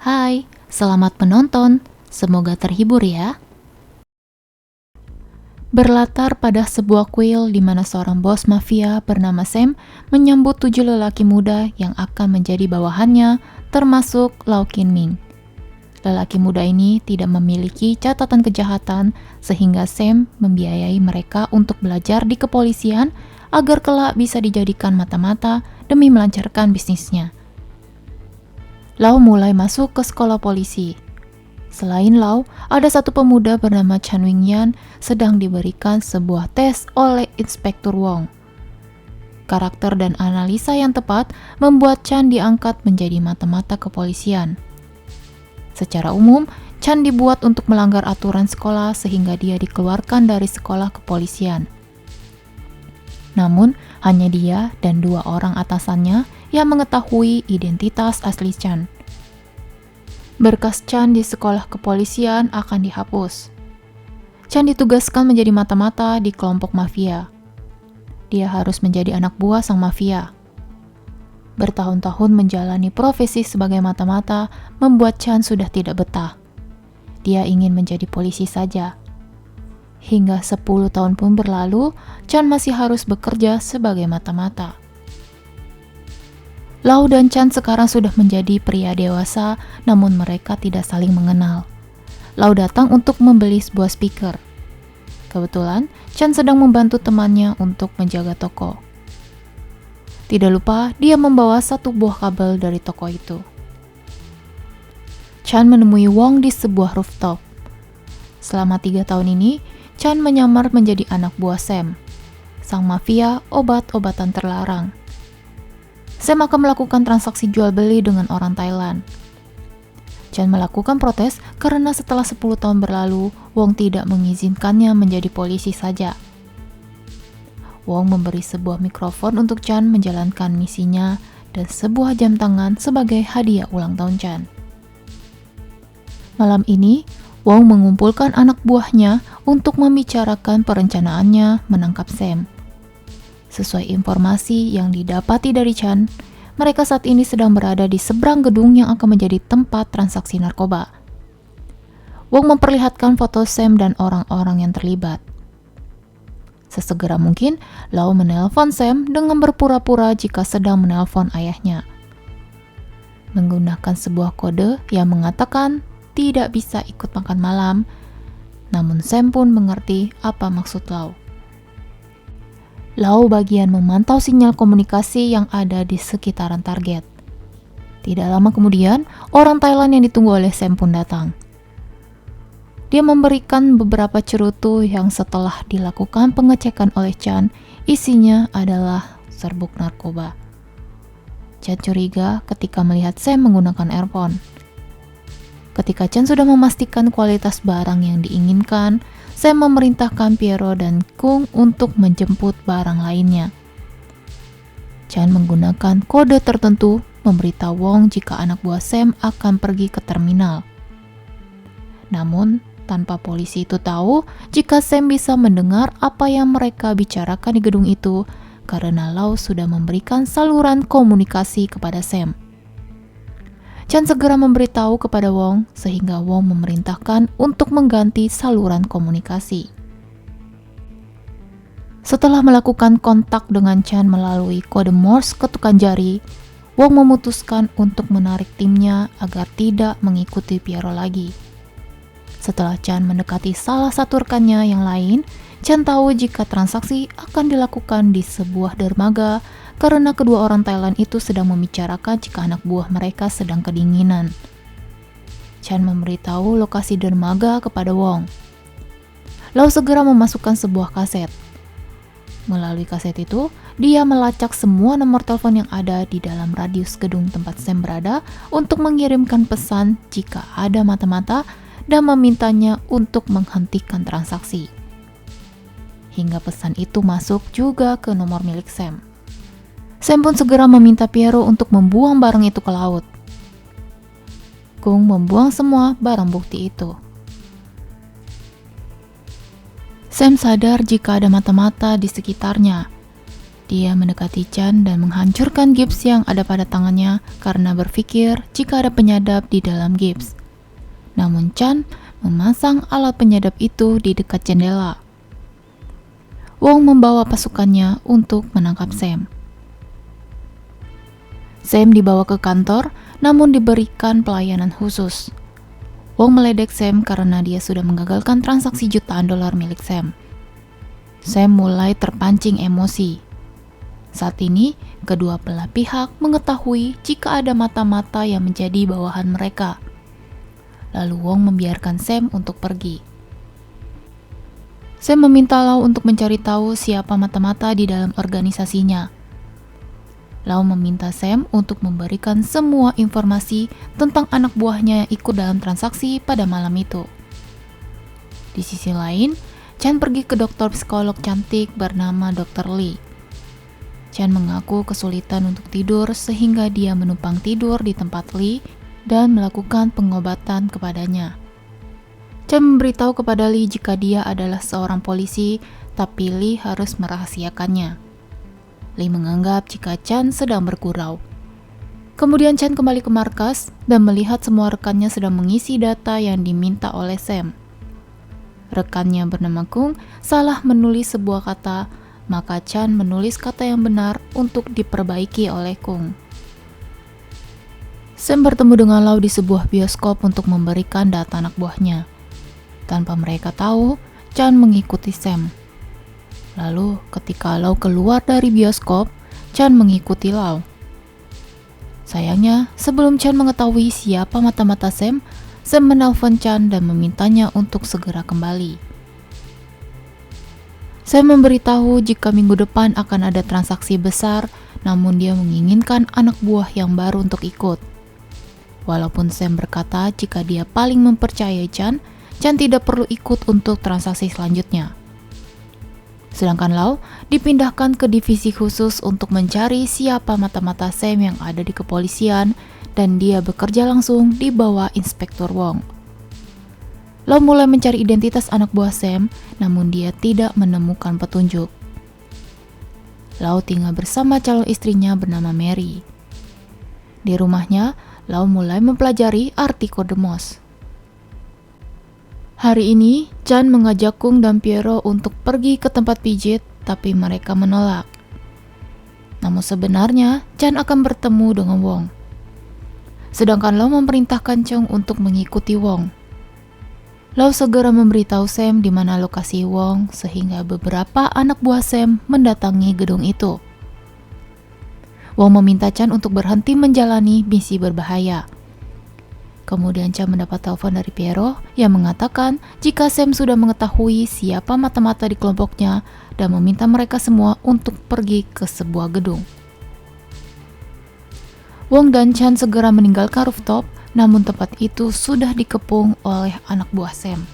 Hai, selamat menonton. Semoga terhibur ya. Berlatar pada sebuah kuil di mana seorang bos mafia bernama Sam menyambut 7 lelaki muda yang akan menjadi bawahannya, termasuk Lau Qin Ming. Lelaki muda ini tidak memiliki catatan kejahatan, sehingga Sam membiayai mereka untuk belajar di kepolisian agar kelak bisa dijadikan mata-mata demi melancarkan bisnisnya. Lau mulai masuk ke sekolah polisi. Selain Lau, ada satu pemuda bernama Chan Wingyan sedang diberikan sebuah tes oleh Inspektur Wong. Karakter dan analisa yang tepat membuat Chan diangkat menjadi mata-mata kepolisian. Secara umum, Chan dibuat untuk melanggar aturan sekolah sehingga dia dikeluarkan dari sekolah kepolisian. Namun, hanya dia dan 2 orang atasannya yang mengetahui identitas asli Chan. Berkas Chan di sekolah kepolisian akan dihapus. Chan ditugaskan menjadi mata-mata di kelompok mafia. Dia harus menjadi anak buah sang mafia. Bertahun-tahun menjalani profesi sebagai mata-mata membuat Chan sudah tidak betah. Dia ingin menjadi polisi saja. Hingga 10 tahun pun berlalu, Chan masih harus bekerja sebagai mata-mata. Lau dan Chan sekarang sudah menjadi pria dewasa, namun mereka tidak saling mengenal. Lau datang untuk membeli sebuah speaker. Kebetulan, Chan sedang membantu temannya untuk menjaga toko. Tidak lupa, dia membawa satu buah kabel dari toko itu. Chan menemui Wong di sebuah rooftop. Selama 3 tahun ini, Chan menyamar menjadi anak buah Sam, sang mafia obat-obatan terlarang. Sam akan melakukan transaksi jual beli dengan orang Thailand. Chan melakukan protes karena setelah 10 tahun berlalu, Wong tidak mengizinkannya menjadi polisi saja. Wong memberi sebuah mikrofon untuk Chan menjalankan misinya dan sebuah jam tangan sebagai hadiah ulang tahun Chan. Malam ini, Wong mengumpulkan anak buahnya untuk membicarakan perencanaannya menangkap Sam. Sesuai informasi yang didapati dari Chan, mereka saat ini sedang berada di seberang gedung yang akan menjadi tempat transaksi narkoba. Wong memperlihatkan foto Sam dan orang-orang yang terlibat. Sesegera mungkin, Lau menelpon Sam dengan berpura-pura jika sedang menelpon ayahnya. Menggunakan sebuah kode yang mengatakan tidak bisa ikut makan malam, namun Sam pun mengerti apa maksud Lau. Lau bagian memantau sinyal komunikasi yang ada di sekitaran target. Tidak lama kemudian, orang Thailand yang ditunggu oleh Sam pun datang. Dia memberikan beberapa cerutu yang setelah dilakukan pengecekan oleh Chan, isinya adalah serbuk narkoba. Chan curiga ketika melihat Sam menggunakan earphone. Ketika Chan sudah memastikan kualitas barang yang diinginkan, Sam memerintahkan Piero dan Kung untuk menjemput barang lainnya. Chan menggunakan kode tertentu memberitahu Wong jika anak buah Sam akan pergi ke terminal. Namun, tanpa polisi itu tahu jika Sam bisa mendengar apa yang mereka bicarakan di gedung itu karena Lau sudah memberikan saluran komunikasi kepada Sam. Chan segera memberitahu kepada Wong sehingga Wong memerintahkan untuk mengganti saluran komunikasi. Setelah melakukan kontak dengan Chan melalui kode Morse ketukan jari, Wong memutuskan untuk menarik timnya agar tidak mengikuti Piero lagi. Setelah Chan mendekati salah satu rekannya yang lain, Chan tahu jika transaksi akan dilakukan di sebuah dermaga karena kedua orang Thailand itu sedang membicarakan jika anak buah mereka sedang kedinginan. Chan memberitahu lokasi dermaga kepada Wong. Lau segera memasukkan sebuah kaset. Melalui kaset itu, dia melacak semua nomor telepon yang ada di dalam radius gedung tempat Sam berada untuk mengirimkan pesan jika ada mata-mata dan memintanya untuk menghentikan transaksi. Hingga pesan itu masuk juga ke nomor milik Sam. Sam pun segera meminta Piero untuk membuang barang itu ke laut. Kung membuang semua barang bukti itu. Sam sadar jika ada mata-mata di sekitarnya. Dia mendekati Chan dan menghancurkan gips yang ada pada tangannya karena berpikir jika ada penyadap di dalam gips. Namun Chan memasang alat penyadap itu di dekat jendela. Wong membawa pasukannya untuk menangkap Sam. Sam dibawa ke kantor, namun diberikan pelayanan khusus. Wong meledek Sam karena dia sudah menggagalkan transaksi jutaan dolar milik Sam. Sam mulai terpancing emosi. Saat ini, kedua belah pihak mengetahui jika ada mata-mata yang menjadi bawahan mereka. Lalu Wong membiarkan Sam untuk pergi. Sam meminta Lau untuk mencari tahu siapa mata-mata di dalam organisasinya. Lau meminta Sam untuk memberikan semua informasi tentang anak buahnya yang ikut dalam transaksi pada malam itu. Di sisi lain, Chan pergi ke dokter psikolog cantik bernama Dr. Lee. Chan mengaku kesulitan untuk tidur sehingga dia menumpang tidur di tempat Lee dan melakukan pengobatan kepadanya. Chan memberitahu kepada Lee jika dia adalah seorang polisi, tapi Lee harus merahasiakannya. Lee menganggap jika Chan sedang bergurau. Kemudian Chan kembali ke markas dan melihat semua rekannya sedang mengisi data yang diminta oleh Sam. Rekannya bernama Kung salah menulis sebuah kata, maka Chan menulis kata yang benar untuk diperbaiki oleh Kung. Sam bertemu dengan Lau di sebuah bioskop untuk memberikan data anak buahnya. Tanpa mereka tahu, Chan mengikuti Sam. Lalu ketika Lau keluar dari bioskop, Chan mengikuti Lau. Sayangnya, sebelum Chan mengetahui siapa mata-mata Sam, Sam menelpon Chan dan memintanya untuk segera kembali. Sam memberitahu jika minggu depan akan ada transaksi besar, namun dia menginginkan anak buah yang baru untuk ikut. Walaupun Sam berkata jika dia paling mempercayai Chan, Chan tidak perlu ikut untuk transaksi selanjutnya. Sedangkan Lau dipindahkan ke divisi khusus untuk mencari siapa mata-mata Sam yang ada di kepolisian, dan dia bekerja langsung di bawah Inspektur Wong. Lau mulai mencari identitas anak buah Sam, namun dia tidak menemukan petunjuk. Lau tinggal bersama calon istrinya bernama Mary. Di rumahnya, Lau mulai mempelajari arti kode Morse. Hari ini, Chan mengajak Kung dan Piero untuk pergi ke tempat pijit, tapi mereka menolak. Namun sebenarnya, Chan akan bertemu dengan Wong. Sedangkan Lau memerintahkan Chung untuk mengikuti Wong. Lau segera memberitahu Sam di mana lokasi Wong sehingga beberapa anak buah Sam mendatangi gedung itu. Wong meminta Chan untuk berhenti menjalani misi berbahaya. Kemudian Chan mendapat telepon dari Piero yang mengatakan jika Sam sudah mengetahui siapa mata-mata di kelompoknya dan meminta mereka semua untuk pergi ke sebuah gedung. Wong dan Chan segera meninggalkan rooftop, namun tempat itu sudah dikepung oleh anak buah Sam.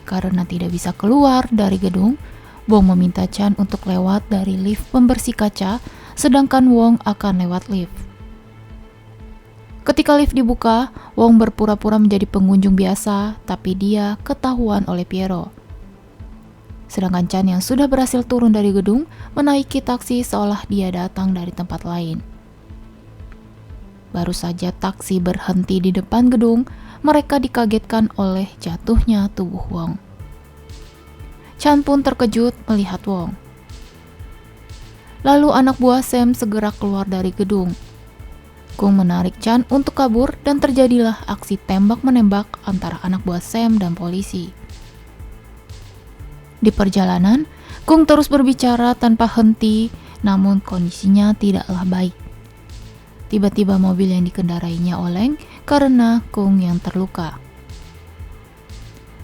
Karena tidak bisa keluar dari gedung, Wong meminta Chan untuk lewat dari lift pembersih kaca, sedangkan Wong akan lewat lift. Ketika lift dibuka, Wong berpura-pura menjadi pengunjung biasa, tapi dia ketahuan oleh Piero. Sedangkan Chan yang sudah berhasil turun dari gedung, menaiki taksi seolah dia datang dari tempat lain. Baru saja taksi berhenti di depan gedung, mereka dikagetkan oleh jatuhnya tubuh Wong. Chan pun terkejut melihat Wong. Lalu anak buah Sam segera keluar dari gedung. Kung menarik Chan untuk kabur dan terjadilah aksi tembak-menembak antara anak buah Sam dan polisi. Di perjalanan, Kung terus berbicara tanpa henti, namun kondisinya tidaklah baik. Tiba-tiba mobil yang dikendarainya oleng karena Kung yang terluka.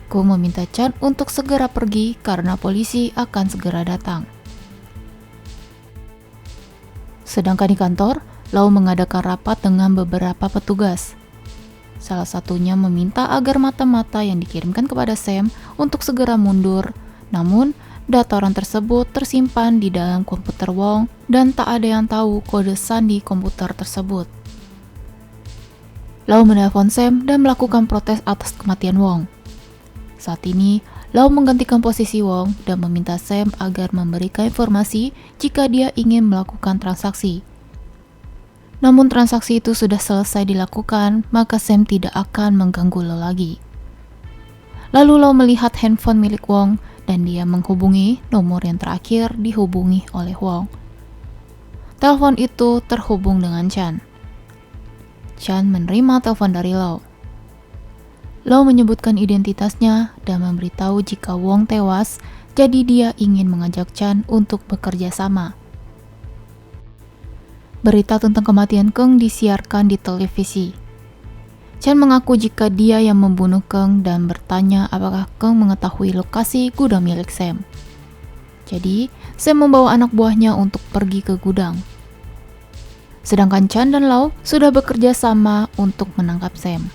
Kung meminta Chan untuk segera pergi karena polisi akan segera datang. Sedangkan di kantor, Lau mengadakan rapat dengan beberapa petugas. Salah satunya meminta agar mata-mata yang dikirimkan kepada Sam untuk segera mundur, namun data orang tersebut tersimpan di dalam komputer Wong dan tak ada yang tahu kode sandi komputer tersebut. Lau menelpon Sam dan melakukan protes atas kematian Wong. Saat ini, Lau menggantikan posisi Wong dan meminta Sam agar memberikan informasi jika dia ingin melakukan transaksi. Namun transaksi itu sudah selesai dilakukan, maka Sam tidak akan mengganggu Lau lagi. Lalu Lau melihat handphone milik Wong dan dia menghubungi nomor yang terakhir dihubungi oleh Wong. Telepon itu terhubung dengan Chan. Chan menerima telepon dari Lau. Lau menyebutkan identitasnya dan memberitahu jika Wong tewas, jadi dia ingin mengajak Chan untuk bekerja sama. Berita tentang kematian Keng disiarkan di televisi. Chan mengaku jika dia yang membunuh Keng dan bertanya apakah Keng mengetahui lokasi gudang milik Sam. Jadi, Sam membawa anak buahnya untuk pergi ke gudang. Sedangkan Chan dan Lau sudah bekerja sama untuk menangkap Sam.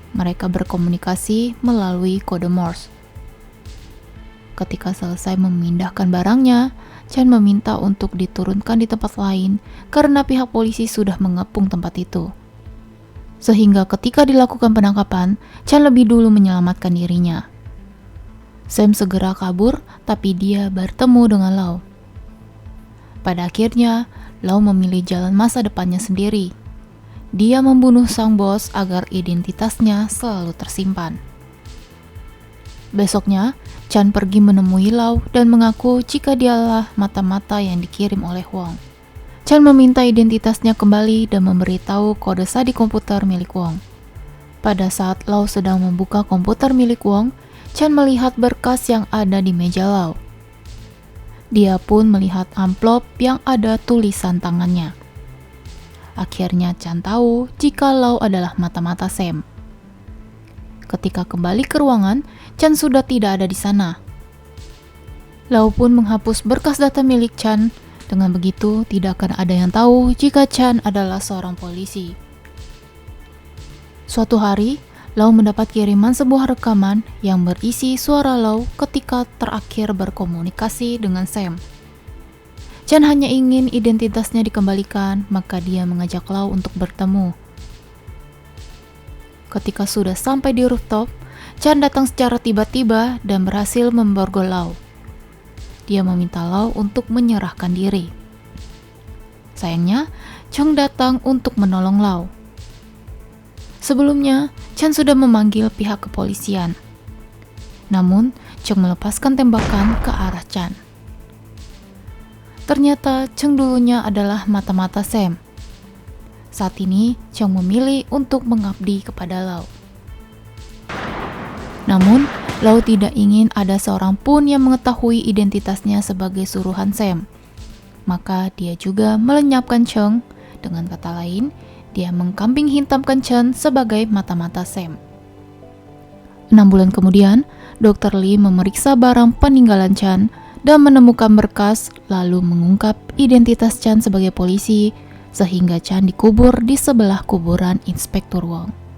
Mereka berkomunikasi melalui kode Morse. Ketika selesai memindahkan barangnya, Chan meminta untuk diturunkan di tempat lain karena pihak polisi sudah mengepung tempat itu. Sehingga ketika dilakukan penangkapan, Chan lebih dulu menyelamatkan dirinya. Sam segera kabur, tapi dia bertemu dengan Lau. Pada akhirnya, Lau memilih jalan masa depannya sendiri. Dia membunuh sang bos agar identitasnya selalu tersimpan. Besoknya, Chan pergi menemui Lau dan mengaku jika dialah mata-mata yang dikirim oleh Wong. Chan meminta identitasnya kembali dan memberitahu kode sandi komputer milik Wong. Pada saat Lau sedang membuka komputer milik Wong, Chan melihat berkas yang ada di meja Lau. Dia pun melihat amplop yang ada tulisan tangannya. Akhirnya Chan tahu jika Lau adalah mata-mata Sam. Ketika kembali ke ruangan, Chan sudah tidak ada di sana. Lau pun menghapus berkas data milik Chan. Dengan begitu, tidak akan ada yang tahu jika Chan adalah seorang polisi. Suatu hari, Lau mendapat kiriman sebuah rekaman yang berisi suara Lau ketika terakhir berkomunikasi dengan Sam. Chan hanya ingin identitasnya dikembalikan, maka dia mengajak Lau untuk bertemu. Ketika sudah sampai di rooftop, Chan datang secara tiba-tiba dan berhasil memborgol Lau. Dia meminta Lau untuk menyerahkan diri. Sayangnya, Chong datang untuk menolong Lau. Sebelumnya, Chan sudah memanggil pihak kepolisian. Namun, Chong melepaskan tembakan ke arah Chan. Ternyata Chong dulunya adalah mata-mata Sam. Saat ini, Chong memilih untuk mengabdi kepada Lau. Namun, Lau tidak ingin ada seorang pun yang mengetahui identitasnya sebagai suruhan Sam. Maka dia juga melenyapkan Chong. Dengan kata lain, dia mengkambing hitamkan Chan sebagai mata-mata Sam. 6 bulan kemudian, Dr. Lee memeriksa barang peninggalan Chan dan menemukan berkas, lalu mengungkap identitas Chan sebagai polisi, sehingga Chan dikubur di sebelah kuburan Inspektur Wong.